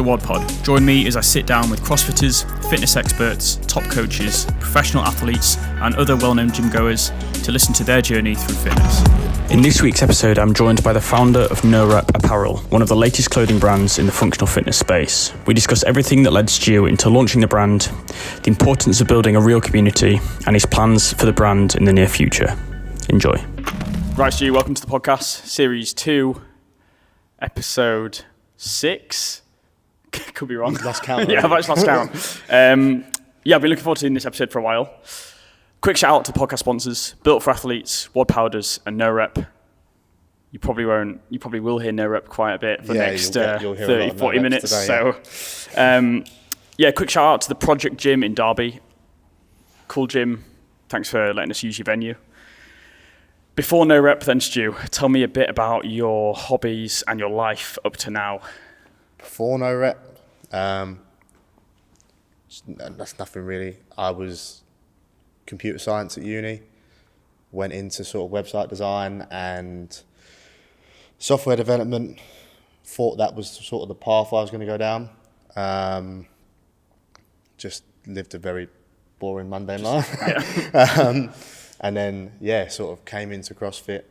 WOD Pod. Join me as I sit down with CrossFitters, fitness experts, top coaches, professional athletes, and other well-known gym goers to listen to their journey through fitness. In this week's episode, I'm joined by the founder of NoRep Apparel, one of the latest clothing brands in the functional fitness space. We discuss everything that led Stu into launching the brand, the importance of building a real community, and his plans for the brand in the near future. Enjoy. Right, Stu, welcome to the podcast, Series 2, Episode 6. Could be wrong. Lost count. Yeah, I've actually lost count. I've been looking forward to doing this episode for a while. Quick shout out to podcast sponsors, Built for Athletes, WOD Powders, and NoRep. You probably will hear NoRep quite a bit for the next 30, 40 minutes. Today, so, quick shout out to the Project Gym in Derby. Cool gym. Thanks for letting us use your venue. Before NoRep then, Stu, tell me a bit about your hobbies and your life up to now. Before NoRep, that's nothing really. I was computer science at uni, went into sort of website design and software development, thought that was sort of the path I was going to go down. Just lived a very boring, mundane life. Yeah. And then, sort of came into CrossFit,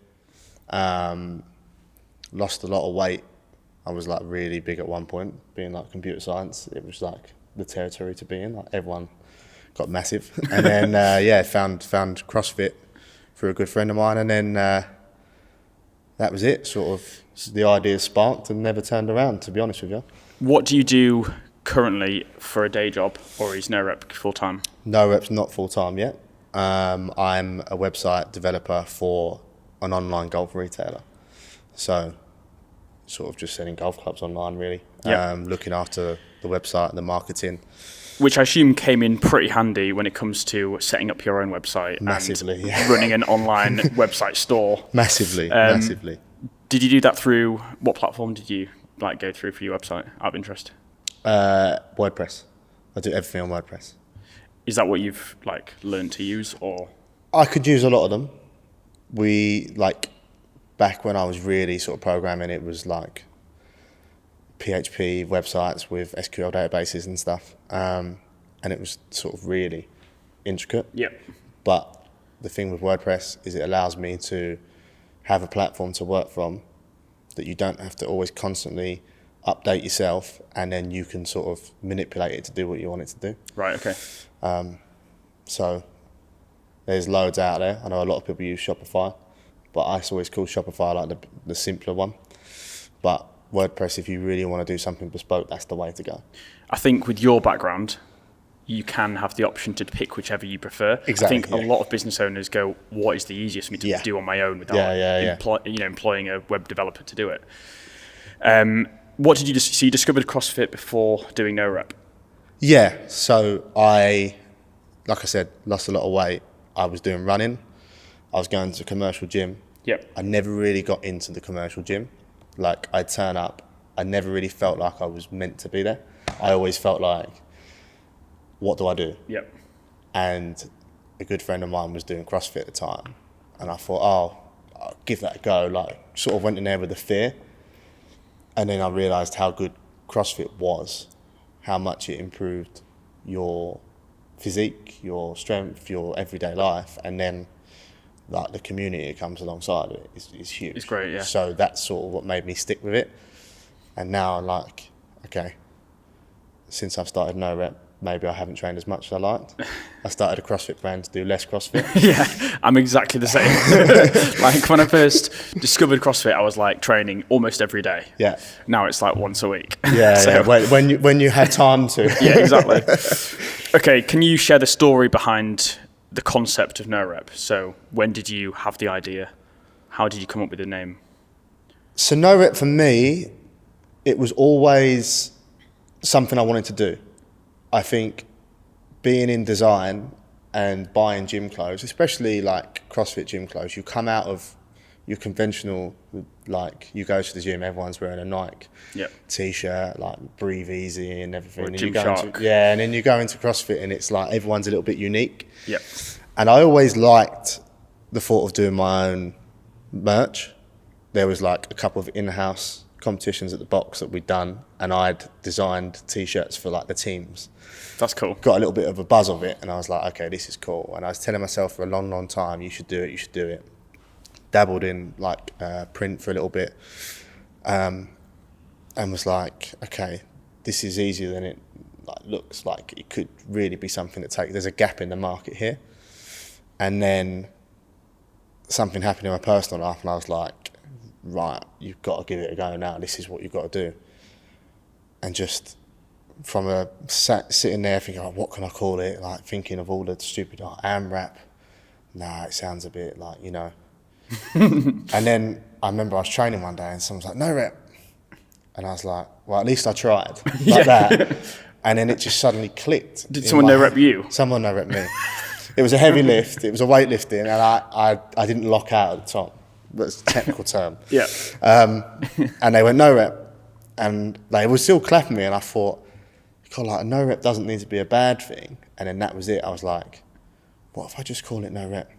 lost a lot of weight. I was like really big at one point, being like computer science. It was like the territory to be in, like everyone got massive. And then, found CrossFit through a good friend of mine. And then that was it, sort of the idea sparked and never turned around, to be honest with you. What do you do currently for a day job, or is NoRep full-time? NoRep's not full-time yet. I'm a website developer for an online golf retailer. So sort of just selling golf clubs online, really. Yep. Looking after the website and the marketing. Which I assume came in pretty handy when it comes to setting up your own website. Massively, and running an online website store. Massively. Did you do that through, what platform did you go through for your website, out of interest? WordPress. I do everything on WordPress. Is that what you've learned to use, or? I could use a lot of them. Back when I was really sort of programming, it was like PHP websites with SQL databases and stuff. And it was sort of really intricate. Yep. But the thing with WordPress is it allows me to have a platform to work from that you don't have to always constantly update yourself, and then you can sort of manipulate it to do what you want it to do. Right, okay. So there's loads out there. I know a lot of people use Shopify, but I always call Shopify the simpler one. But WordPress, if you really want to do something bespoke, that's the way to go. I think with your background, you can have the option to pick whichever you prefer. Exactly. I think a lot of business owners go, what is the easiest for me to do on my own without employing a web developer to do it. What did you so you discovered CrossFit before doing NoRep? Yeah, so like I said, lost a lot of weight. I was doing running. I was going to a commercial gym. Yep. I never really got into the commercial gym. I'd turn up. I never really felt like I was meant to be there. I always felt like, what do I do? Yep. And a good friend of mine was doing CrossFit at the time. And I thought, I'll give that a go. Sort of went in there with a fear. And then I realised how good CrossFit was, how much it improved your physique, your strength, your everyday life, and then the community that comes alongside it is huge. It's great, yeah. So that's sort of what made me stick with it. And now I'm like, okay, since I've started NoRep, maybe I haven't trained as much as I liked. I started a CrossFit brand to do less CrossFit. Yeah, I'm exactly the same. When I first discovered CrossFit, I was training almost every day. Yeah. Now it's once a week. Yeah, when you had time to. Yeah, exactly. Okay, can you share the story behind the concept of NoRep? So when did you have the idea? How did you come up with the name? So NoRep for me, it was always something I wanted to do. I think being in design and buying gym clothes, especially CrossFit gym clothes, you come out of your conventional, you go to the gym, everyone's wearing a Nike t-shirt, Breathe Easy and everything. Or Gymshark. And then you go into CrossFit and it's everyone's a little bit unique. Yep. And I always liked the thought of doing my own merch. There was a couple of in-house competitions at the box that we'd done, and I'd designed T-shirts for like the teams. That's cool. Got a little bit of a buzz of it, and I was like, okay, this is cool. And I was telling myself for a long, long time, you should do it. Dabbled in like print for a little bit, and was like, okay, this is easier than it looks like. It could really be something that there's a gap in the market here. And then something happened in my personal life, and I was like, right, you've got to give it a go now. This is what you've got to do. And just from sitting there thinking, oh, what can I call it? Like thinking of all the stupid AMRAP. Nah, it sounds a bit like, you know. And then I remember I was training one day and someone was like, no rep. And I was like, well, at least I tried. Like that. And then it just suddenly clicked. Did someone no rep you? Someone no rep me. It was a heavy lift. It was a weightlifting, and I didn't lock out at the top. That's a technical term. Yeah. And they went no rep, and they were still clapping me, and I thought, God, like a no rep doesn't need to be a bad thing. And then that was it. I was like, what if I just call it no rep?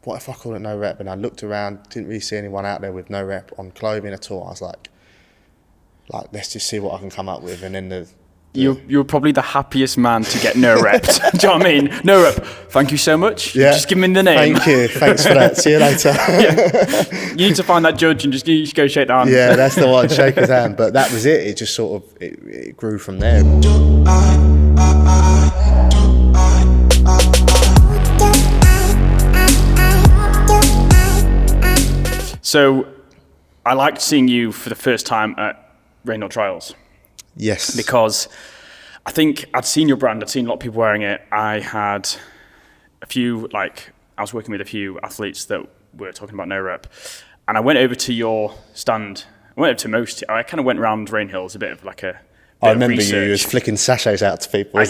What if I call it no rep? And I looked around, didn't really see anyone out there with no rep on clothing at all. I was like, let's just see what I can come up with. And then you're probably the happiest man to get no repped. Do you know what I mean? No rep. Thank you so much. Yeah. Just give me the name. Thank you. Thanks for that. See you later. Yeah. You need to find that judge and just go shake the hand. Yeah, that's the one. Shake his hand. But that was it. It just sort of it grew from there. So, I liked seeing you for the first time at Rainhill Trials. Yes. Because I think I'd seen your brand, I'd seen a lot of people wearing it. I had I was working with a few athletes that were talking about no rep. And I went over to your stand. I went over to most. I kind of went around Rainhill as a bit of like a. I remember you was flicking sachets out to people. I was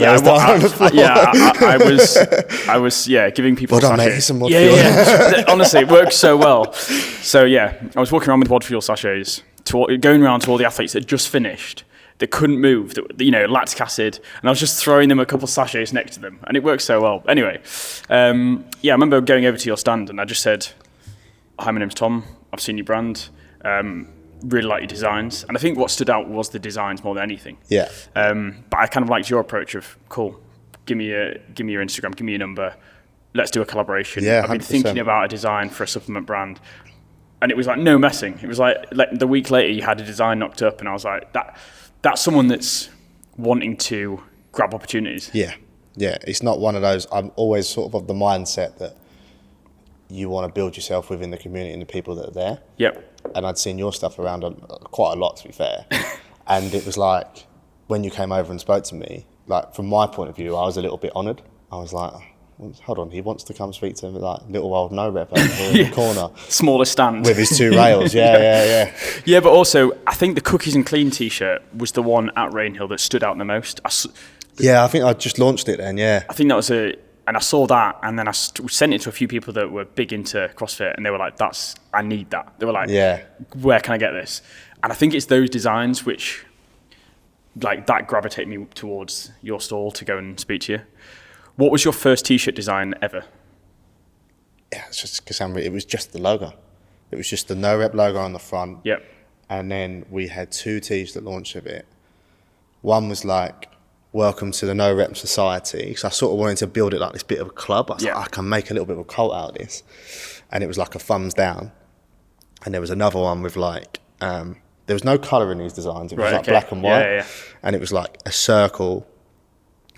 giving people well done, sachets. mate. Here's some Mod Fuel. Yeah. Honestly, it worked so well. So yeah, I was walking around with Mod Fuel sachets, going around to all the athletes that had just finished, that couldn't move, that, you know, lactic acid, and I was just throwing them a couple of sachets next to them, and it worked so well. Anyway, I remember going over to your stand, and I just said, "Hi, my name's Tom. I've seen your brand. Really like your designs." And I think what stood out was the designs more than anything. Yeah. But I kind of liked your approach of, cool, give me your Instagram, give me your number, let's do a collaboration. Yeah, I've been 100%. thinking about a design for a supplement brand, and it was like no messing. It was like the week later you had a design knocked up, and I was like, that's someone that's wanting to grab opportunities. Yeah. It's not one of those. I'm always sort of the mindset that you want to build yourself within the community and the people that are there. Yep. And I'd seen your stuff around quite a lot, to be fair. And it was like, when you came over and spoke to me, like from my point of view, I was a little bit honoured. I was like, hold on, he wants to come speak to him, like little old no rep over here in the corner. Smallest stand. With his 2 rails, yeah. Yeah, but also, I think the Cookies and Clean t-shirt was the one at Rainhill that stood out the most. Yeah, I think I just launched it then, yeah. I think that was and I saw that, and then I sent it to a few people that were big into CrossFit, and they were like, I need that. They were like, yeah, where can I get this? And I think it's those designs which, like, that gravitate me towards your stall to go and speak to you. What was your first t-shirt design ever? Yeah, it's just Cassandra. It was just the logo. It was just the no rep logo on the front. Yep. And then we had 2 tees that launched of it. One was like, welcome to the No Rep Society, because I sort of wanted to build it like this bit of a club. I was like, I can make a little bit of a cult out of this. And it was like a thumbs down. And there was another one with like, there was no colour in these designs. It was black and white. Yeah. And it was like a circle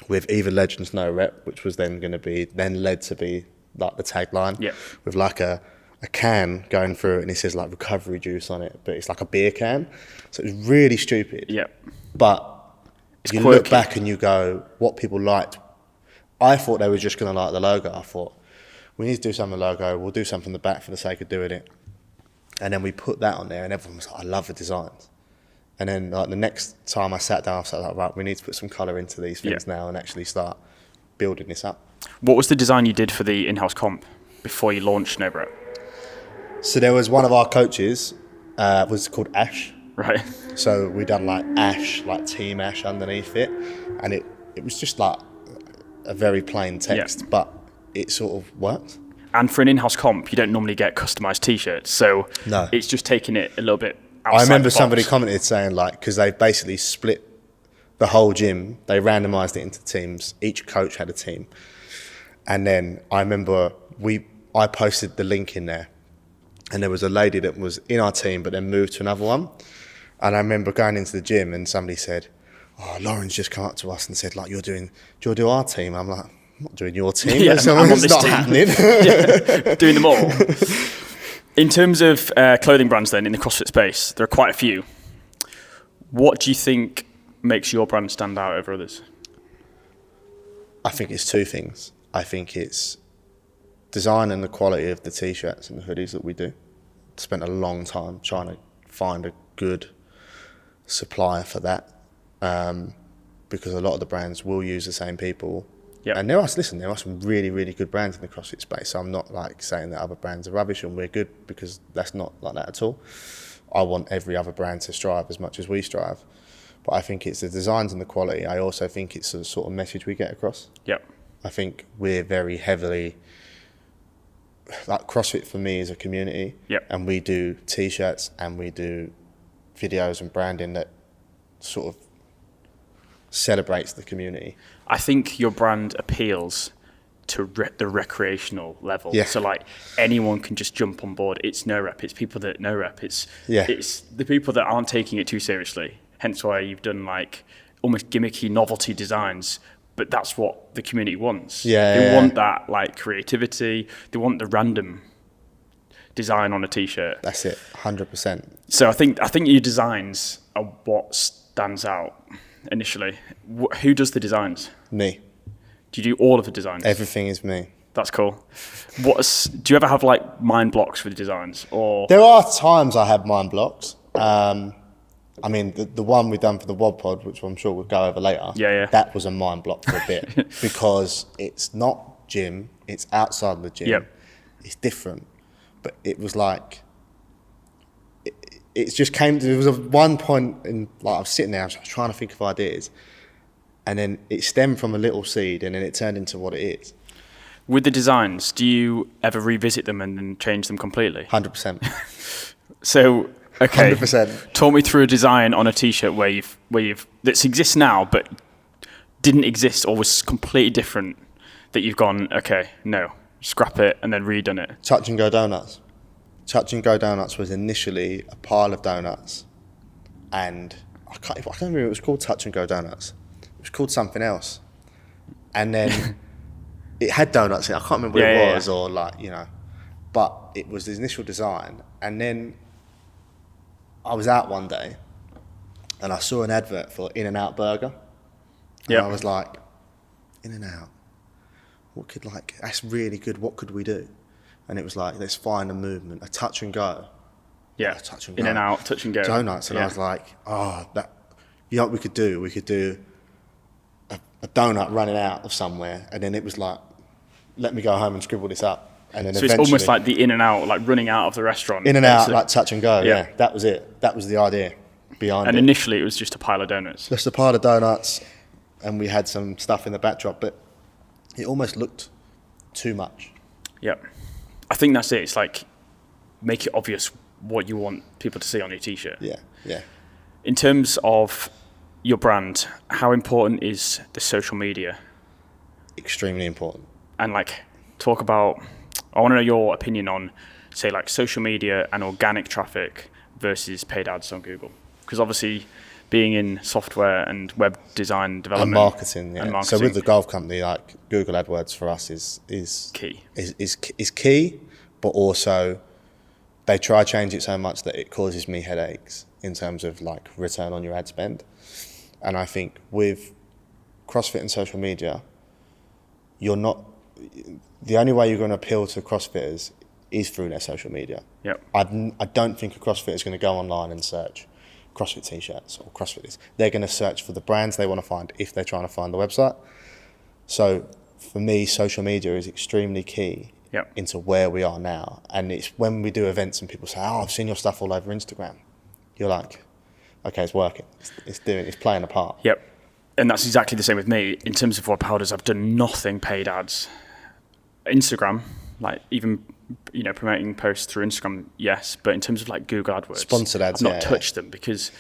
with either Legends No Rep, which was then led to be like the tagline, with like a can going through it, and it says like recovery juice on it, but it's like a beer can. So it was really stupid. But you look back and you go, what people liked. I thought they were just going to like the logo. I thought, we need to do something with the logo. We'll do something in the back for the sake of doing it. And then we put that on there, and everyone was like, I love the designs. And then like the next time I sat down, I was like, right, we need to put some colour into these things now and actually start building this up. What was the design you did for the in-house comp before you launched No Rep? So there was one of our coaches, was called Ash. Right. So we done like Ash, like Team Ash underneath it, and it was just like a very plain text, but it sort of worked. And for an in-house comp, you don't normally get customised t-shirts, so no. It's just taking it a little bit outside I remember the somebody box. commented saying, like, because they basically split the whole gym, they randomised it into teams. Each coach had a team. And then I remember I posted the link in there, and there was a lady that was in our team but then moved to another one. And I remember going into the gym and somebody said, "Oh, Lauren's just come up to us and said, like, do you want to do our team?" I'm like, "I'm not doing your team. Yeah, That's I'm on it's this not team." happening." Yeah, doing them all. In terms of clothing brands then in the CrossFit space, there are quite a few. What do you think makes your brand stand out over others? I think it's two things. I think it's design and the quality of the t-shirts and the hoodies that we do. Spent a long time trying to find a good supplier for that, because a lot of the brands will use the same people. Yep. And there are some really, really good brands in the CrossFit space. So I'm not like saying that other brands are rubbish and we're good, because that's not like that at all. I want every other brand to strive as much as we strive. But I think it's the designs and the quality. I also think it's the sort of message we get across. Yep. I think we're very heavily, like, CrossFit for me is a community. Yep. And we do t-shirts and we do videos and branding that sort of celebrates the community. I think your brand appeals to the recreational level. Yeah. So like anyone can just jump on board. It's no rep. It's people that no rep. It's the people that aren't taking it too seriously. Hence why you've done like almost gimmicky novelty designs. But that's what the community wants. They want that like creativity. They want the random design on a t-shirt. That's it, 100%. So I think your designs are what stands out initially. Who does the designs? Me. Do you do all of the designs? Everything is me. That's cool. Do you ever have like mind blocks with the designs, or? There are times I have mind blocks. I mean, the one we've done for the WOD Pod, which I'm sure we'll go over later, Yeah. that was a mind block for a bit because it's not gym, it's outside of the gym. Yep. It's different. But it was like, it just came to, there was one point in, like, I was sitting there, I was trying to think of ideas, and then it stemmed from a little seed and then it turned into what it is. With the designs, do you ever revisit them and then change them completely? 100%. So, okay, 100%. Talk me through a design on a t-shirt where you've that exists now but didn't exist or was completely different, that you've gone, okay, no, scrap it and then redone it. Touch and Go Donuts. Touch and Go Donuts was initially a pile of donuts, and I can't remember if it was called Touch and Go Donuts. It was called something else, and then it had donuts in it. I can't remember what it was, or like, you know, but it was the initial design. And then I was out one day and I saw an advert for In-N-Out Burger, and I was like, In-N-Out, what could, like, that's really good, what could we do? And it was like, let's find a movement, a touch and go. Yeah, touch and go. In-N-Out, touch and go. Donuts. And I was like, you know what we could do? We could do a donut running out of somewhere. And then it was like, let me go home and scribble this up. And then so it's almost like the In-N-Out, like running out of the restaurant. In-N-Out, like touch and go. Yeah. Yeah, that was it. That was the idea behind it. And initially it was just a pile of donuts. Just a pile of donuts, and we had some stuff in the backdrop, but it almost looked too much. Yep. I think that's it. It's like, make it obvious what you want people to see on your t-shirt. Yeah. In terms of your brand, how important is the social media? Extremely important. And like, talk about, I want to know your opinion on, say, like social media and organic traffic versus paid ads on Google. Because obviously, being in software and web design development And marketing, yeah. and marketing. So with the golf company, like, Google AdWords for us is key. Is key, but also they try to change it so much that it causes me headaches in terms of like return on your ad spend. And I think with CrossFit and social media, the only way you're going to appeal to CrossFitters is through their social media. Yep. I don't think a CrossFitter is going to go online and search CrossFit t-shirts or CrossFit this. They're going to search for the brands they want to find if they're trying to find the website. So for me, social media is extremely key into where we are now. And it's when we do events and people say, oh, I've seen your stuff all over Instagram. You're like, okay, it's working. It's playing a part. Yep. And that's exactly the same with me. In terms of WOD Powders, I've done nothing paid ads. Instagram, like even promoting posts through Instagram, yes, but in terms of like Google AdWords, sponsored ads, I've not touched them because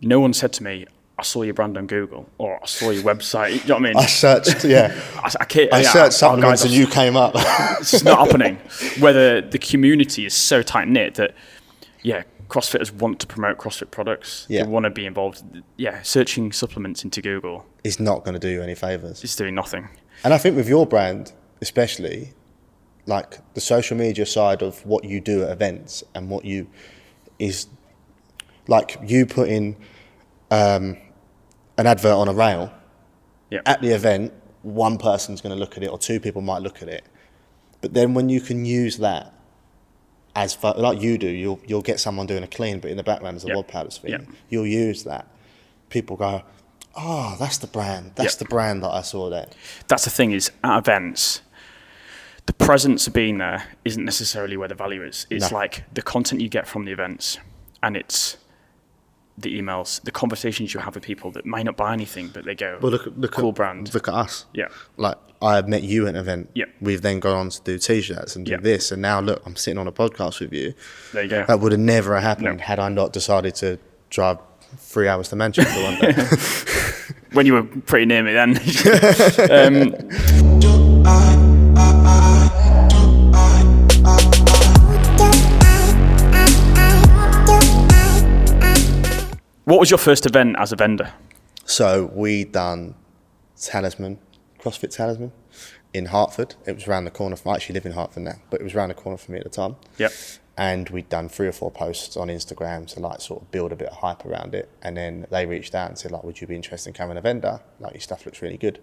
no one said to me, I saw your brand on Google or I saw your website. You know what I mean? I searched, I searched supplements and you came up. It's not happening. Whether the community is so tight knit that, CrossFitters want to promote CrossFit products. Yeah. They want to be involved. Yeah, searching supplements into Google is not going to do you any favours. It's doing nothing. And I think with your brand, especially, like the social media side of what you do at events and what you is like you put in an advert on a rail at the event, one person's going to look at it or two people might look at it. But then when you can use that as like you do, you'll get someone doing a clean, but in the background there's a WOD powder thing. You'll use that. People go, oh, that's the brand. That's the brand that I saw there. That's the thing is at events, the presence of being there isn't necessarily where the value is. It's like the content you get from the events, and it's the emails, the conversations you have with people that might not buy anything, but they go, well, cool brand. Look at us. Yeah. Like I met you at an event. Yeah. We've then gone on to do T-shirts and do this. And now look, I'm sitting on a podcast with you. There you go. That would have never happened had I not decided to drive 3 hours to Manchester one day. When you were pretty near me then. What was your first event as a vendor? So we done Talisman, CrossFit Talisman in Hertford. It was around the corner from, I actually live in Hertford now, but it was around the corner from me at the time. Yep. And we'd done 3 or 4 posts on Instagram to like sort of build a bit of hype around it. And then they reached out and said like, would you be interested in becoming a vendor? Like your stuff looks really good.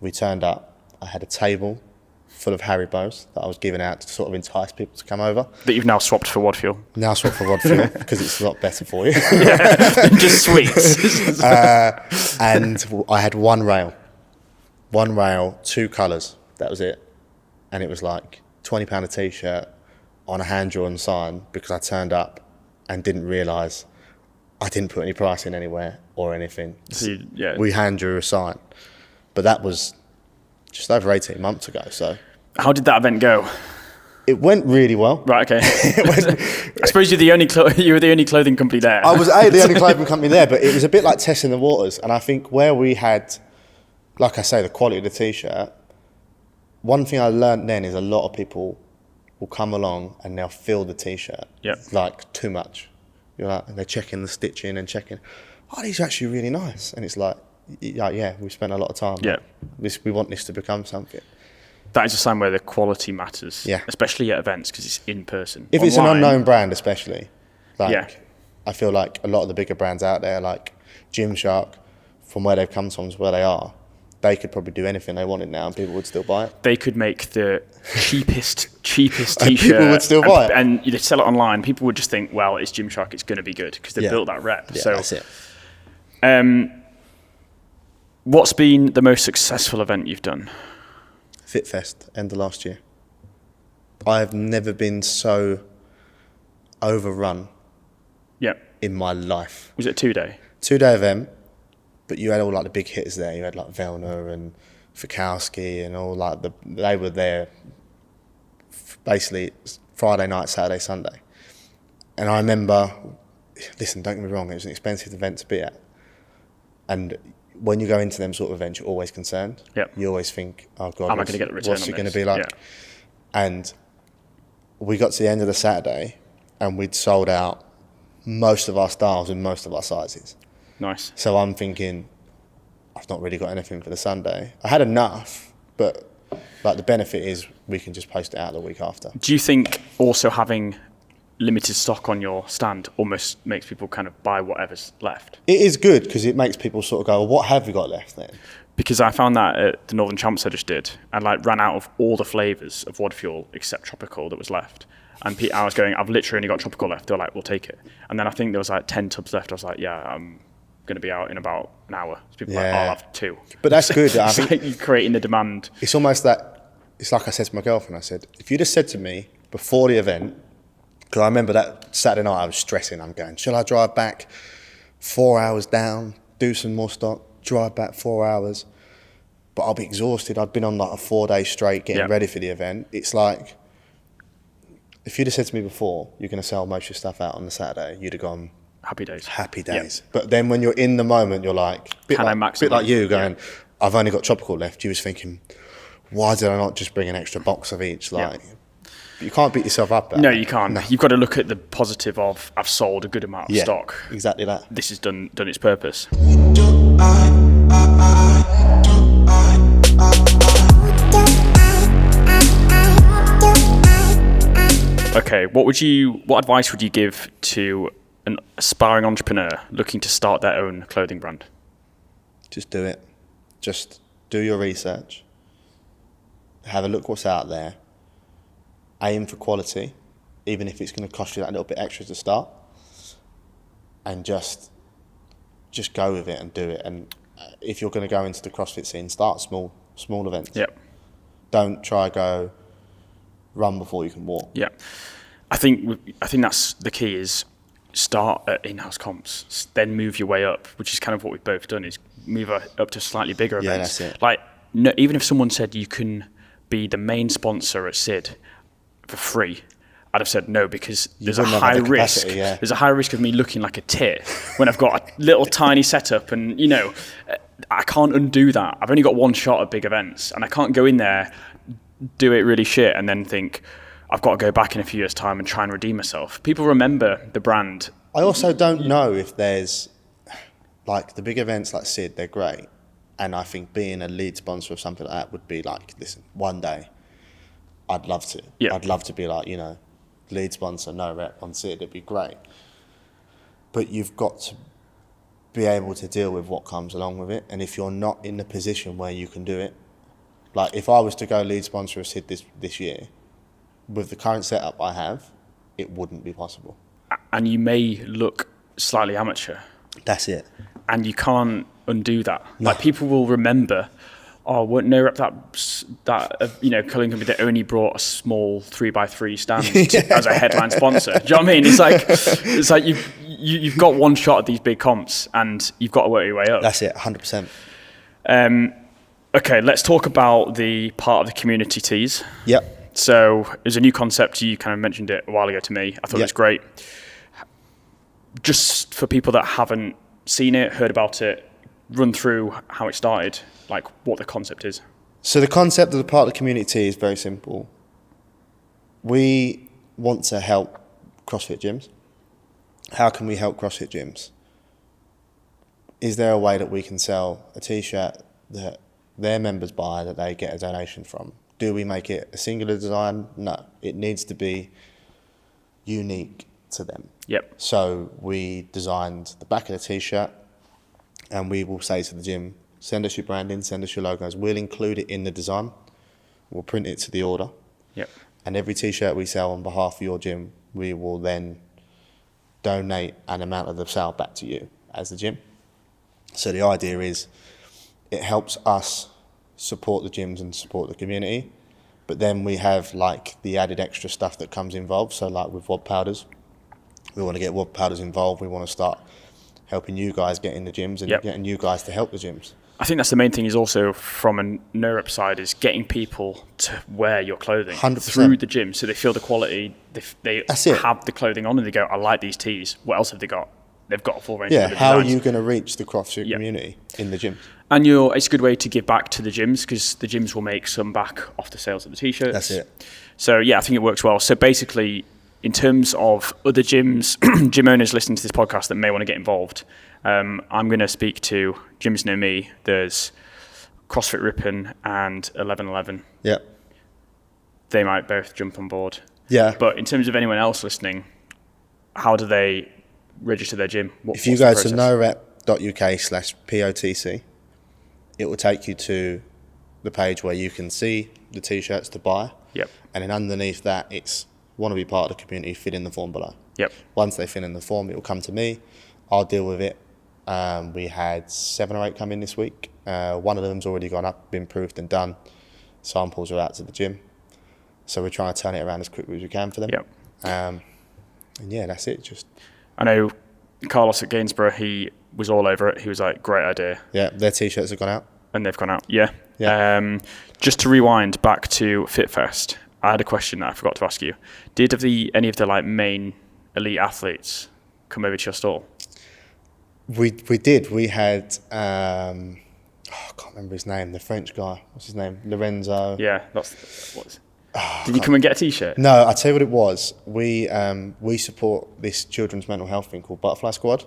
We turned up, I had a table full of Haribos that I was giving out to sort of entice people to come over. That you've now swapped for WOD Fuel. Now swapped for WOD Fuel because it's a lot better for you. Just sweets. And I had one rail, 2 colours. That was it. And it was like £20 a t-shirt on a hand-drawn sign because I turned up and didn't realise I didn't put any price in anywhere or anything. So we hand-drew a sign. But that was just over 18 months ago. So how did that event go? It went really well. Right, okay. I suppose you're the only clothing company there. I was the only clothing company there, but it was a bit like testing the waters. And I think where we had, like I say, the quality of the t-shirt, one thing I learned then is a lot of people will come along and they'll fill the t-shirt like too much. You're like, and they're checking the stitching and checking, oh, these are actually really nice. And it's like, we spent a lot of time. Yeah. We want this to become something. That is a sign where the quality matters. Yeah. Especially at events because it's in person. If it's an unknown brand, especially. Like, I feel like a lot of the bigger brands out there, like Gymshark, from where they've come from to where they are, they could probably do anything they wanted now and people would still buy it. They could make the cheapest t-shirt. People would still buy it. And you'd sell it online. People would just think, well, it's Gymshark, it's going to be good because they built that rep. Yeah, so that's it. What's been the most successful event you've done? FitFest, end of last year. I've never been so overrun in my life. Was it a 2-day? 2-day event, but you had all like the big hitters there. You had like Vellner and Fikowski and all like they were there basically Friday night, Saturday, Sunday. And I remember, listen, don't get me wrong, it was an expensive event to be at. And when you go into them sort of events, you're always concerned. Yep. You always think, oh God, am I going to get the return what's it going to be like? Yeah. And we got to the end of the Saturday and we'd sold out most of our styles and most of our sizes. Nice. So I'm thinking, I've not really got anything for the Sunday. I had enough, but like the benefit is we can just post it out the week after. Do you think also having limited stock on your stand almost makes people kind of buy whatever's left? It is good because it makes people sort of go, well, what have we got left then? Because I found that at the Northern Champs I just did, and like ran out of all the flavours of WOD Fuel except tropical that was left. And I was going, I've literally only got tropical left. They're like, we'll take it. And then I think there was like 10 tubs left. I was like, yeah, I'm going to be out in about an hour. So people were like, I'll have 2. But that's good. I think like you're creating the demand. It's almost that, it's like I said to my girlfriend, I said, if you'd have said to me before the event, because I remember that Saturday night I was stressing. I'm going, shall I drive back 4 hours down, do some more stock, drive back 4 hours? But I'll be exhausted. I'd been on like a 4 day straight getting ready for the event. It's like, if you'd have said to me before, you're going to sell most of your stuff out on the Saturday, you'd have gone, Happy days. happy days. Yep. But then when you're in the moment, you're like, bit like you going, I've only got tropical left. You was thinking, why did I not just bring an extra box of each? Like, you can't beat yourself up. No, you can't. No. You've got to look at the positive of, I've sold a good amount of stock. Exactly that. This has done its purpose. Okay, what advice would you give to an aspiring entrepreneur looking to start their own clothing brand? Just do it. Just do your research. Have a look what's out there. Aim for quality, even if it's going to cost you that little bit extra to start. And just go with it and do it. And if you're going to go into the CrossFit scene, start small events. Yep. Don't try go run before you can walk. Yeah, I think that's the key, is start at in-house comps, then move your way up, which is kind of what we've both done, is move up to slightly bigger events. Yeah, that's it. Like, no, even if someone said you can be the main sponsor at SID for free, I'd have said no, because there's a high risk. Yeah. There's a high risk of me looking like a tit when I've got a little tiny setup, and I can't undo that. I've only got one shot at big events, and I can't go in there, do it really shit, and then think I've got to go back in a few years' time and try and redeem myself. People remember the brand. I also don't know if there's, like, the big events like SID, they're great. And I think being a lead sponsor of something like that would be like, listen, one day I'd love to. Yeah. I'd love to be like, lead sponsor, no rep on SID, it'd be great. But you've got to be able to deal with what comes along with it. And if you're not in the position where you can do it, like if I was to go lead sponsor of SID this year, with the current setup I have, it wouldn't be possible. And you may look slightly amateur. That's it. And you can't undo that. No. Like, people will remember, weren't no rep that clothing company that only brought a small 3x3 stand as a headline sponsor. Do you know what I mean? It's like you've got one shot at these big comps, and you've got to work your way up. That's it, 100%. Okay, let's talk about the part of the community tees. Yep. So there's a new concept. You kind of mentioned it a while ago to me. I thought it was great. Just for people that haven't seen it, heard about it, run through how it started, like what the concept is. So the concept of the part of the community is very simple. We want to help CrossFit gyms. How can we help CrossFit gyms? Is there a way that we can sell a t-shirt that their members buy that they get a donation from? Do we make it a singular design? No, it needs to be unique to them. Yep. So we designed the back of the t-shirt, and we will say to the gym, send us your branding, send us your logos. We'll include it in the design. We'll print it to the order. Yep. And every t-shirt we sell on behalf of your gym, we will then donate an amount of the sale back to you as the gym. So the idea is it helps us support the gyms and support the community, but then we have like the added extra stuff that comes involved. So like with WOD powders, we want to get WOD powders involved. We want to start helping you guys get in the gyms and getting you guys to help the gyms. I think that's the main thing, is also from a NoRep side, is getting people to wear your clothing 100%. Through the gym, so they feel the quality, they That's have the clothing on and they go, I like these tees. What else have they got? They've got a full range Yeah, of how designs. are you going to reach the CrossFit community in the gym? And it's a good way to give back to the gyms, because the gyms will make some back off the sales of the t-shirts. That's it. So yeah, I think it works well. So basically, in terms of other gyms, gym owners listening to this podcast that may want to get involved, I'm going to speak to gyms near me. There's CrossFit Ripon and 1111. Yeah. They might both jump on board. Yeah. But in terms of anyone else listening, how do they register their gym? If you go to norep.uk/POTC, it will take you to the page where you can see the t-shirts to buy. Yep. And then underneath that, it's want to be part of the community, fill in the form below. Yep. Once they fill in the form, it will come to me. I'll deal with it. We had 7 or 8 come in this week. One of them's already gone up, been proofed and done. Samples are out to the gym. So we're trying to turn it around as quickly as we can for them. Yep. And yeah, that's it. I know Carlos at Gainsborough, he was all over it. He was like, great idea. Yeah, their t-shirts have gone out. And they've gone out. Yeah. Just to rewind back to FitFest, I had a question that I forgot to ask you. Did any of the like main elite athletes come over to your stall? We did. We had I can't remember his name. The French guy. What's his name? Lorenzo. Yeah, did you come and get a t-shirt? No, I tell you what it was. We support this children's mental health thing called Butterfly Squad,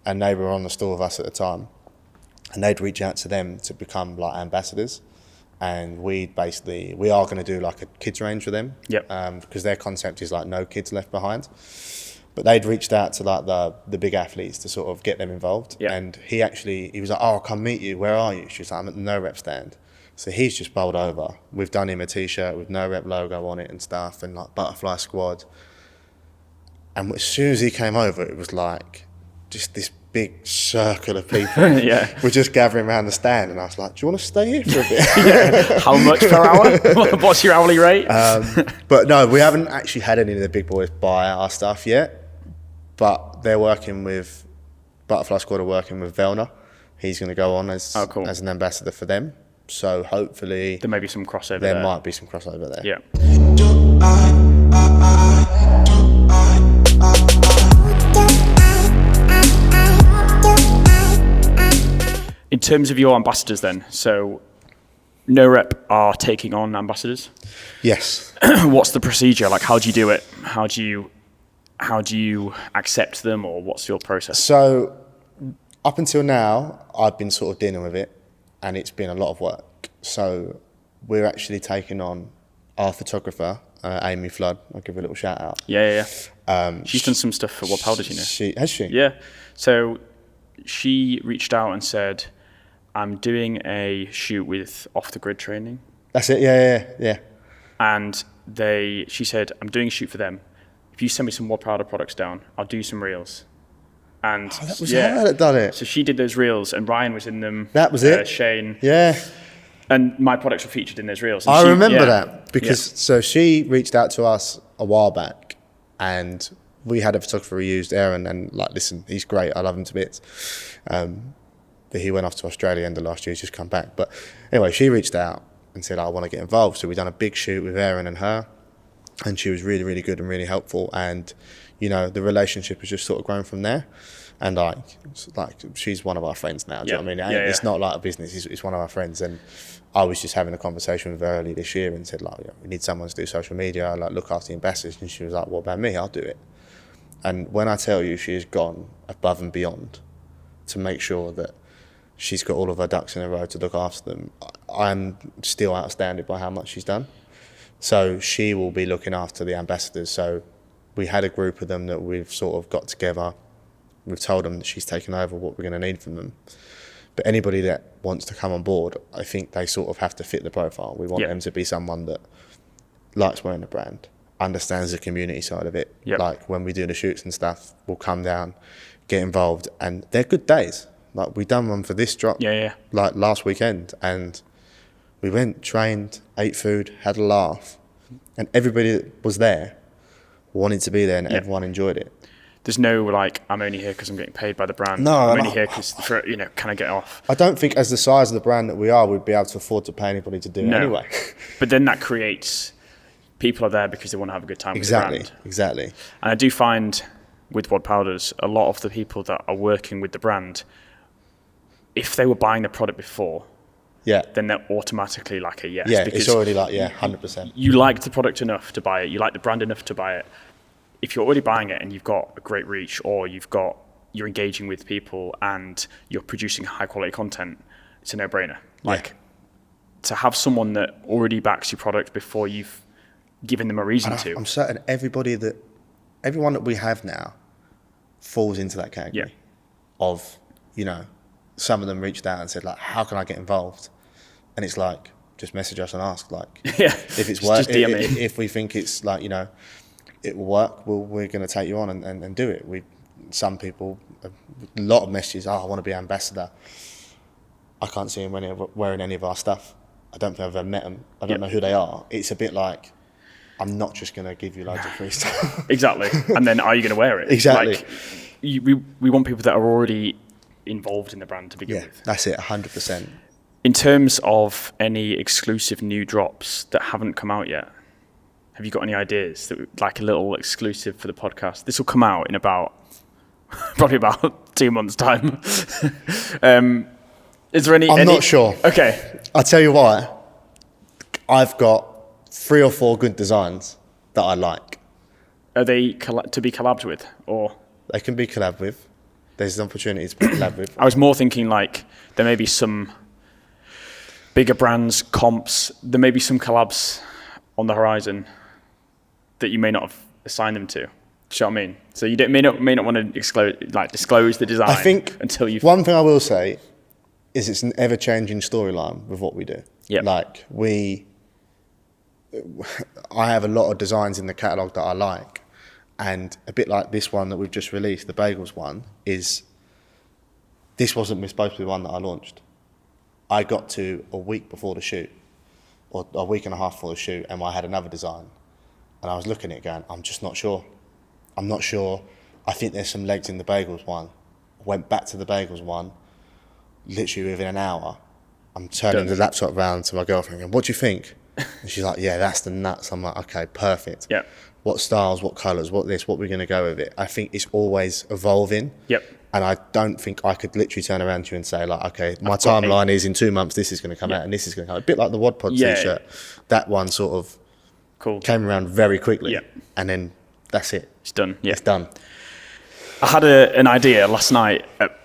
and they were on the store with us at the time, and they'd reach out to them to become like ambassadors. And we are going to do like a kids range for them. Yep. Because their concept is like no kids left behind. But they'd reached out to like the big athletes to sort of get them involved. Yep. And he was like, "Oh, I'll come meet you. Where are you?" She was like, "I'm at the No Rep stand." So he's just bowled over. We've done him a t-shirt with No Rep logo on it and stuff, and like Butterfly Squad. And as soon as he came over, it was like just this big circle of people. Yeah. We're just gathering around the stand, and I was like, "Do you want to stay here for a bit?" Yeah. How much per hour? What's your hourly rate? But no, we haven't actually had any of the big boys buy our stuff yet. But they're working with Butterfly Squad are working with Vellner. He's going to go on as an ambassador for them. So hopefully there may be some crossover. There might be some crossover there. Yeah. In terms of your ambassadors then, so No Rep are taking on ambassadors? Yes. What's the procedure? Like, how do you do it? How do you accept them, or what's your process? So up until now, I've been sort of dealing with it, and it's been a lot of work. So we're actually taking on our photographer, Amy Flood. I'll give her a little shout out. Yeah. She's done some stuff for World Powders, you know. Has she? Yeah. So she reached out and said, "I'm doing a shoot with Off the Grid Training." That's it. Yeah. And she said, "I'm doing a shoot for them. If you send me some World Powder products down, I'll do some reels." And that was her that done it. So she did those reels, and Ryan was in them. That was it. Shane. Yeah. And my products were featured in those reels. I remember that because so she reached out to us a while back, and we had a photographer who used Aaron, and like, listen, he's great. I love him to bits. But he went off to Australia end of last year. He's just come back. But anyway, she reached out and said, "I want to get involved." So we done a big shoot with Aaron and her, and she was really, really good and really helpful. And you know, the relationship has just sort of grown from there. And like she's one of our friends now. Do you know what I mean? It's not like a business. It's one of our friends. And I was just having a conversation with her early this year and said, like, we need someone to do social media, like look after the ambassadors. And she was like, "What about me? I'll do it." And when I tell you, she has gone above and beyond to make sure that she's got all of her ducks in a row to look after them. I'm still outstanding by how much she's done. So she will be looking after the ambassadors. So we had a group of them that we've sort of got together. We've told them that she's taken over what we're going to need from them. But anybody that wants to come on board, I think they sort of have to fit the profile. We want them to be someone that likes wearing the brand, understands the community side of it. Like when we do the shoots and stuff, we'll come down, get involved, and they're good days. Like we done one for this drop, like last weekend, and we went, trained, ate food, had a laugh, and everybody that was there wanted to be there, and everyone enjoyed it. There's no like, I'm only here because I'm getting paid by the brand. No, I'm only here because, can I get off? I don't think as the size of the brand that we are, we'd be able to afford to pay anybody to do it anyway. But then that creates, people are there because they want to have a good time with the brand. Exactly. And I do find with World Powders, a lot of the people that are working with the brand, if they were buying the product before, then they're automatically like a yes. Yeah, because it's already like, 100%. You like the product enough to buy it. You like the brand enough to buy it. If you're already buying it and you've got a great reach, or you're engaging with people and you're producing high quality content, it's a no-brainer. Like to have someone that already backs your product before you've given them a reason to. I'm certain everyone that we have now falls into that category of, some of them reached out and said, like, how can I get involved? And it's like, just message us and ask, like, if it's work, if we think it's like, it will work, we're going to take you on and do it. Some people, a lot of messages, I want to be ambassador. I can't see them wearing any of our stuff. I don't think I've ever met them. I don't know who they are. It's a bit like, I'm not just going to give you loads of free stuff. Exactly. And then are you going to wear it? Exactly. Like, we want people that are already involved in the brand to begin with. That's it, 100%. In terms of any exclusive new drops that haven't come out yet, have you got any ideas that like a little exclusive for the podcast? This will come out in probably about 2 months' time. Is there any? I'm not sure. Okay. I'll tell you why. I've got 3 or 4 good designs that I like. Are they to be collabed with, or? They can be collabed with. There's an opportunity to be collabed with. I was more thinking like there may be some bigger brands, comps. There may be some collabs on the horizon that you may not have assigned them to. Do you know what I mean? So you may not want to disclose the design. I think until you. One thing I will say is it's an ever-changing storyline with what we do. Yeah. Like I have a lot of designs in the catalogue that I like, and a bit like this one that we've just released, the bagels one, this wasn't supposed to be the one that I launched. I got to a week before the shoot, or a week and a half before the shoot, and I had another design, and I was looking at it going, I'm just not sure. I'm not sure. I think there's some legs in the bagels one. I went back to the bagels one, literally within an hour. I'm turning the laptop round to my girlfriend and what do you think? And she's like, yeah, that's the nuts. I'm like, okay, perfect. Yep. What styles, what colours, what we're going to go with it. I think it's always evolving. Yep. And I don't think I could literally turn around to you and say like, okay, my timeline is in 2 months, this is going to come out and this is going to come out. A bit like the Wad Pod t-shirt. That one sort of came around very quickly. Yep. And then that's it. It's done. Yeah. It's done. I had an idea last night at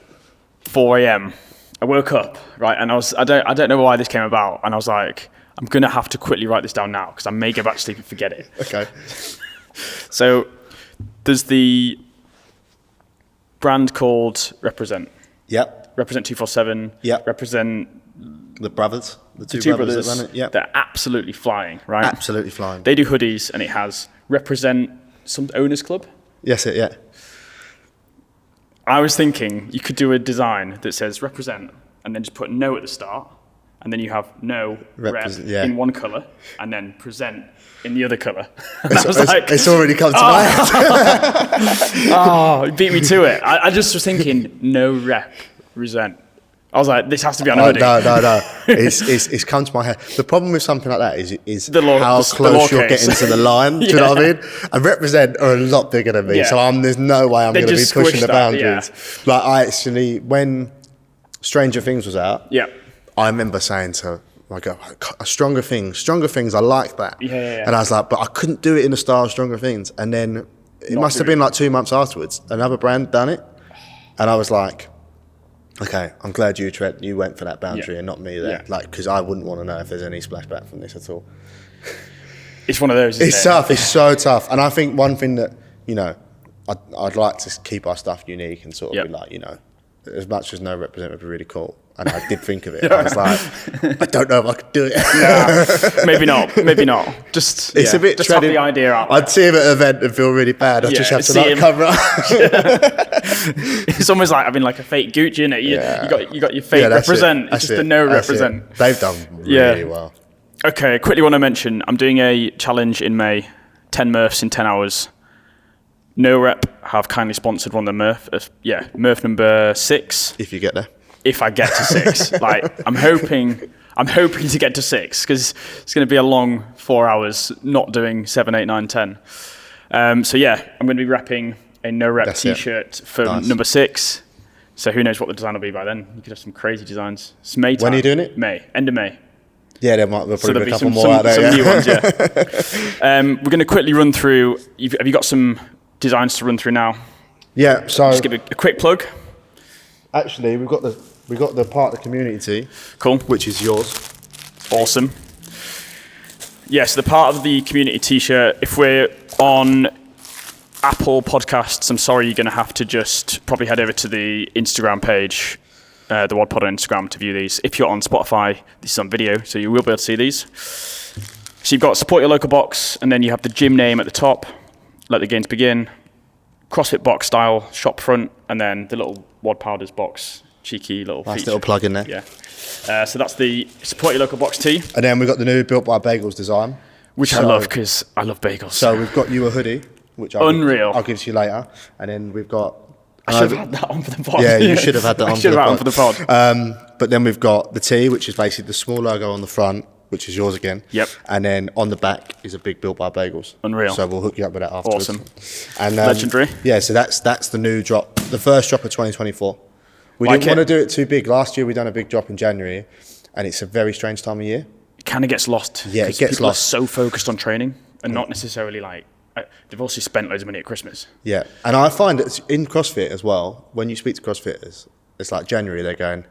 4 a.m. I woke up, right, and I don't know why this came about, and I was like, I'm going to have to quickly write this down now because I may go back to sleep and forget it. Okay. So there's the brand called Represent. Yep. Represent 247. Yep. Represent the brothers. The two brothers that run it. Yep. They're absolutely flying, right? Absolutely flying. They do hoodies, and it has Represent some owners club. Yes, yeah. I was thinking you could do a design that says Represent and then just put no at the start, and then you have no rep in one colour and then present in the other colour. It's already come to my head. Oh, it beat me to it. I just was thinking no represent. I was like, this has to be on a hoodie. No. It's come to my head. The problem with something like that is how close you're getting to the line. Do you know what I mean? And Represent are a lot bigger than me, so there's no way I'm going to be pushing the boundaries. Yeah. Like I actually, when Stranger Things was out, I remember saying to my girl, Stronger Things, I like that. Yeah. And I was like, but I couldn't do it in the style of Stronger Things. And then it must have been like 2 months afterwards, another brand done it, and I was like, okay, I'm glad you went for that boundary and not me there. Like, because I wouldn't want to know if there's any splashback from this at all. It's one of those, It's tough. It's so tough. And I think one thing that, I'd like to keep our stuff unique and sort of be like, as much as no Represent would be really cool. And I did think of it. I was like, I don't know if I could do it. Nah, maybe not. Just it's a bit just have the idea out. I'd see him at an event and feel really bad. I just have to cover up. It's almost like having like a fake Gucci in it. You got your fake Represent. It's just the no Represent. It. They've done really well. Okay, I quickly want to mention I'm doing a challenge in May, 10 Murphs in 10 hours. No Rep have kindly sponsored one of the Murph number 6. If you get there. If I get to 6, like I'm hoping to get to 6 because it's going to be a long 4 hours not doing 7, 8, 9, 10. So I'm going to be repping a No Rep t-shirt for number 6. So who knows what the design will be by then? You could have some crazy designs. It's May time. When are you doing it? May, end of May. Yeah, there'll probably be a couple more out there. Some new ones, We're going to quickly run through. Have you got some designs to run through now? Yeah. So just give a quick plug. Actually, we got the part of the community tee. Cool. Which is yours. Awesome. Yes, the part of the community t-shirt. If we're on Apple Podcasts, I'm sorry, you're going to have to just probably head over to the Instagram page, the Wad Pod on Instagram to view these. If you're on Spotify, this is on video, so you will be able to see these. So you've got support your local box, and then you have the gym name at the top. Let the games begin. CrossFit box style shop front, and then the little Wad Powders box, cheeky little nice feature. Little plug in there. Yeah. So that's the support your local box tee. And then we've got the new Built by Bagels design, which I love because I love bagels. So we've got you a hoodie, which I'll give to you later, and then we've got. I should have had that on for the pod. Yeah, you should have had that on. For the pod. But then we've got the tee, which is basically the small logo on the front which is yours again. Yep. And then on the back is a big Built Bar Bagels. Unreal. So we'll hook you up with that afterwards. Awesome. And Legendary. Yeah, so that's the new drop, the first drop of 2024. We Like didn't want it. to do it too big. Last year we done a big drop in January, and it's a very strange time of year. It kind of gets lost. Yeah, it 'cause gets people lost. are so focused on training and not necessarily like they've also spent loads of money at Christmas. Yeah, and I find that in CrossFit as well, when you speak to CrossFitters, it's like January, they're going,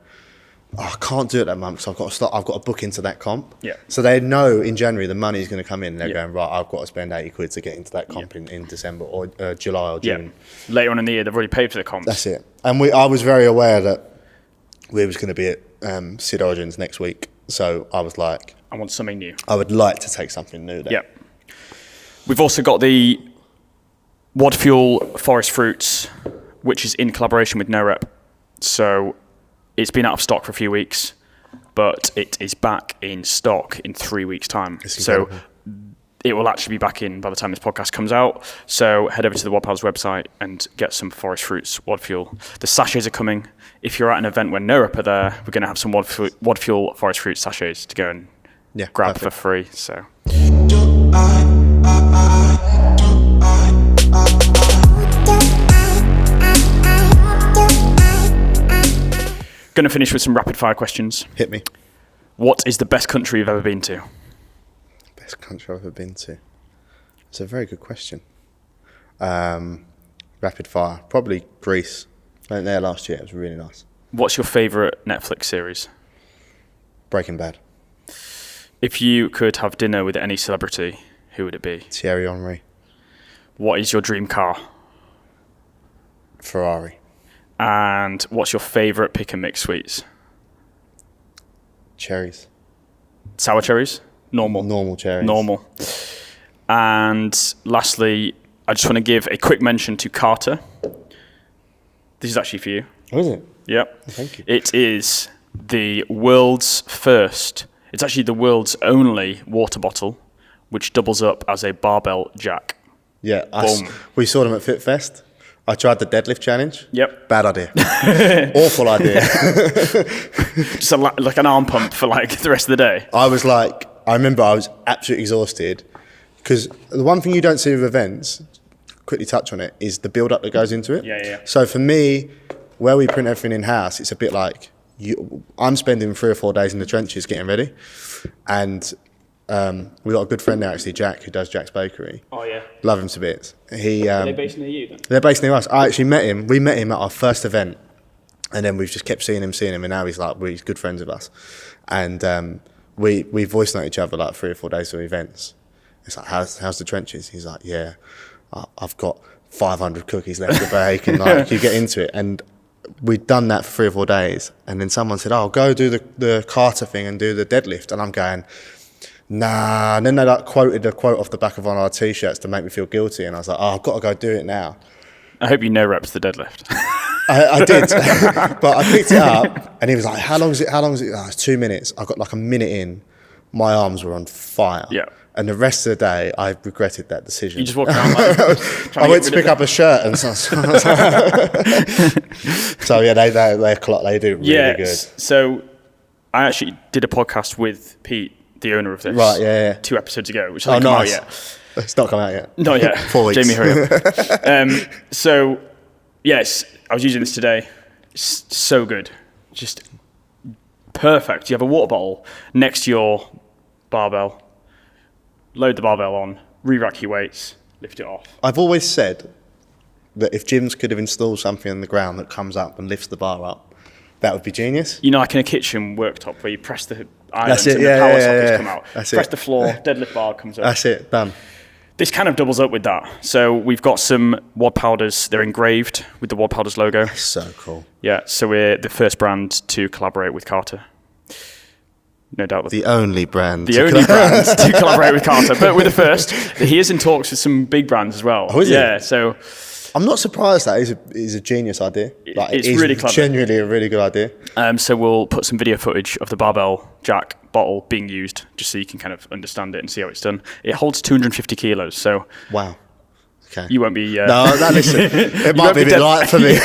oh, I can't do it that month, so I've got to book into that comp. Yeah. So they know in January the money's going to come in, and they're Yeah. going, right, I've got to spend 80 quid to get into that comp in December or July or June. Yeah. Later on in the year, they've already paid for the comps. That's it. And I was very aware that we was going to be at Sid Origins next week, so I was like, I want something new. I would like to take something new there. Yeah. We've also got the Wad Fuel Forest Fruits, which is in collaboration with NoRep. So it's been out of stock for a few weeks, but it is back in stock in 3 weeks' time. It's So incredible. it will actually be back in by the time this podcast comes out. So head over to the Wad Pals website and get some Forest Fruits Wad Fuel. The sachets are coming. If you're at an event where NoRep are there, we're going to have some Wad Fuel Forest Fruits sachets to go and grab perfect. for free. So. Going to finish with some rapid fire questions. Hit me. What is the best country you've ever been to? Best country I've ever been to? It's a very good question. Rapid fire. Probably Greece. I went there last year. It was really nice. What's your favourite Netflix series? Breaking Bad. If you could have dinner with any celebrity, who would it be? Thierry Henry. What is your dream car? Ferrari. And what's your favourite pick and mix sweets? Cherries. Sour cherries? Normal. Normal cherries. Normal. And lastly, I just want to give a quick mention to Carter. This is actually for you. Oh, is it? Yep. Thank you. It is the world's first, it's actually the world's only water bottle which doubles up as a barbell jack. Yeah. Boom. We saw them at FitFest. I tried the deadlift challenge. Yep. Bad idea. Awful idea. Just like an arm pump for like the rest of the day. I remember I was absolutely exhausted because the one thing you don't see with events, quickly touch on it, is the build up that goes into it. Yeah. So for me, where we print everything in house, it's a bit like I'm spending 3 or 4 days in the trenches getting ready, and we got a good friend there actually, Jack, who does Jack's Bakery. Oh yeah. Love him to bits. Are they based near you then? They're based near us. I actually met him. We met him at our first event, and then we've just kept seeing him, and now he's good friends with us. And we voice note each other like 3 or 4 days of events. It's like, how's the trenches? He's like, yeah, I've got 500 cookies left to bake, and like you get into it. And we'd done that for 3 or 4 days, and then someone said, "Oh, go do the Carter thing and do the deadlift," and I'm going, nah. And then they like quoted a quote off the back of one of our t-shirts to make me feel guilty, and I was like, oh, I've got to go do it now. I hope you know reps the deadlift. I did, but I picked it up, and he was like, how long is it? Oh, it's 2 minutes. I got like a minute in, my arms were on fire. Yeah. And the rest of the day, I regretted that decision. You just walk around like... I went to pick up a shirt and so yeah, they do really good. So I actually did a podcast with Pete, the owner of this, Right, yeah. 2 episodes ago, which hasn't come out yet. It's not come out yet. Not yet. 4 weeks. Jamie, hurry up. So, yes, I was using this today. It's so good. Just perfect. You have a water bottle next to your barbell. Load the barbell on, re-rack your weights, lift it off. I've always said that if gyms could have installed something on the ground that comes up and lifts the bar up, that would be genius. You know, like in a kitchen worktop where you press the islands it, and yeah, the power yeah, sockets yeah. come out. That's Press it. the floor, deadlift bar comes up. That's it, done. This kind of doubles up with that. So we've got some Wad Powders. They're engraved with the Wad Powders logo. So cool. Yeah, so we're the first brand to collaborate with Carter. No doubt. The only brand. The only brand to collaborate with Carter, but we're the first. He is in talks with some big brands as well. Oh, is he? Yeah, so I'm not surprised that is a genius idea. Like, It's it is really clever. genuinely a really good idea. so we'll put some video footage of the barbell jack bottle being used, just so you can kind of understand it and see how it's done. It holds 250 kilos, so Wow. Okay. you won't be... No, listen, it might won't be a be bit dead. light for me.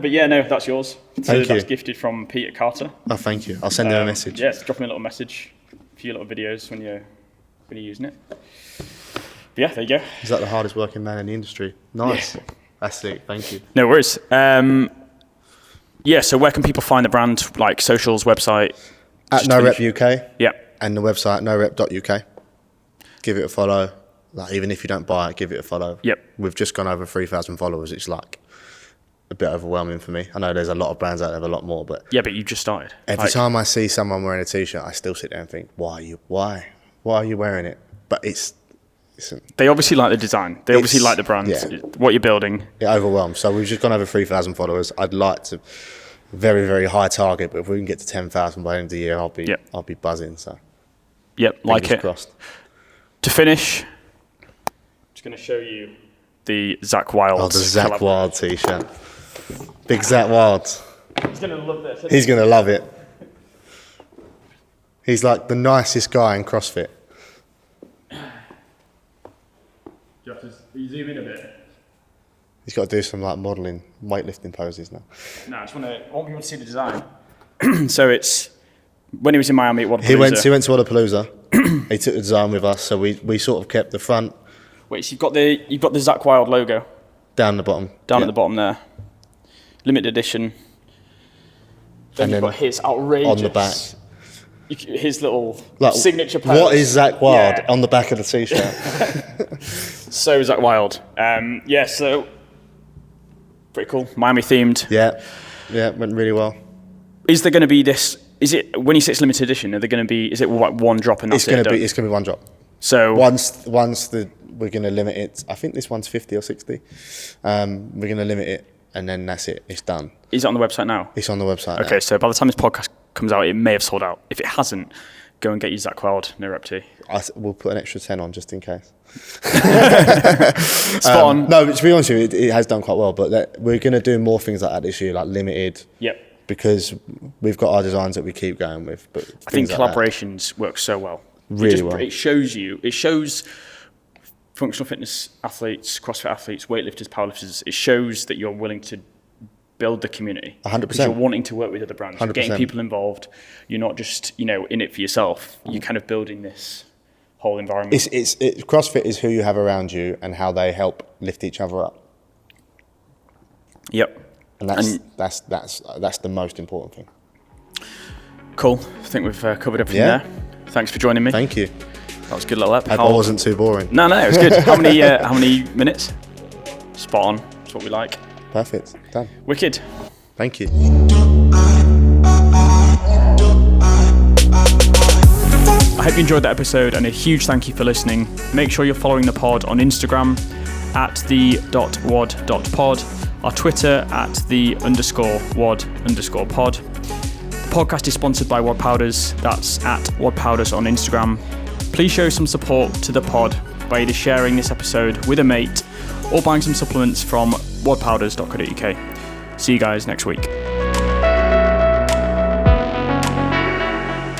But yeah, no, that's yours. Thank that's you. gifted from Peter Carter. Oh, thank you. I'll send him a message. Yes, drop me a little message, a few little videos when you're using it. But yeah, there you go. He's like the hardest working man in the industry. Nice. Yeah. That's sick. Thank you. No worries. Yeah, so where can people find the brand, like socials, website? At Just No Rep finish. UK. Yeah. And the website norep.uk. Give it a follow. Like, even if you don't buy it, give it a follow. Yep. We've just gone over 3,000 followers. It's like a bit overwhelming for me. I know there's a lot of brands out there with a lot more, but Yeah, but you just started. every time I see someone wearing a t-shirt, I still sit there and think, why are you wearing it? But They obviously like the design. They obviously It's- like the brand, yeah. what you're building. it overwhelms. So we've just gone over 3,000 followers. I'd like to very, very high target, but if we can get to 10,000 by the end of the year, Yep. I'll be buzzing. So Yep, like fingers it. crossed. To finish, I'm just going to show you the Zach Wild. Oh, the Zach collab. Wild t-shirt. Big Zach Wild. He's going to love this. He's going to love it. He's like the nicest guy in CrossFit. You have to zoom in a bit. He's got to do some like modelling, weightlifting poses now. No, I want people to see the design. So it's when he was in Miami at Wodapalooza. He went to Wodapalooza. He took the design with us, so we sort of kept the front Wait, so you've got the Zach Wild logo down the bottom. down Yeah. at the bottom there. Limited edition. Then And you've then got his outrageous on the back. His little Like, signature pose. what is Zach Wild Yeah. on the back of the t-shirt? So Zach Wild. Yeah, so pretty cool. Miami themed. Yeah, it went really well. Is there going to be this? Is it when you say it's limited edition? Are there going to be? Is it like one drop and that's It's it? gonna be one drop. So We're gonna limit it. I think this one's 50 or 60. We're gonna limit it, and then that's it. It's done. is it on the website now? It's on the website. Okay, now. so by the time this podcast comes out, it may have sold out. If it hasn't, go and get your Zach Wild No Rep tee. We'll put an extra 10 on just in case. Spot on. No, but to be honest with you, it has done quite well. But we're gonna do more things like that this year, like limited. Yep. Because we've got our designs that we keep going with. But I think things like that. collaborations work so well. Really well. It shows functional fitness athletes, CrossFit athletes, weightlifters, powerlifters. It shows that you're willing to build the community. 100%. Because you're wanting to work with other brands. You're getting 100%. people involved. You're not just in it for yourself. You're kind of building this whole environment. CrossFit is who you have around you and how they help lift each other up. Yep. And that's the most important thing. Cool. I think we've covered everything Yeah. there. Thanks for joining me. Thank you. That was a good little ep. I hope I wasn't too boring. No, it was good. How many minutes? Spot on. That's what we like. Perfect. Done. Wicked. Thank you. I hope you enjoyed that episode and a huge thank you for listening. Make sure you're following the pod on Instagram at the.wad.pod, our Twitter at the_wad_pod. The podcast is sponsored by Wad Powders. That's at Wad Powders on Instagram. Please show some support to the pod by either sharing this episode with a mate or buying some supplements from wadpowders.co.uk. See you guys next week.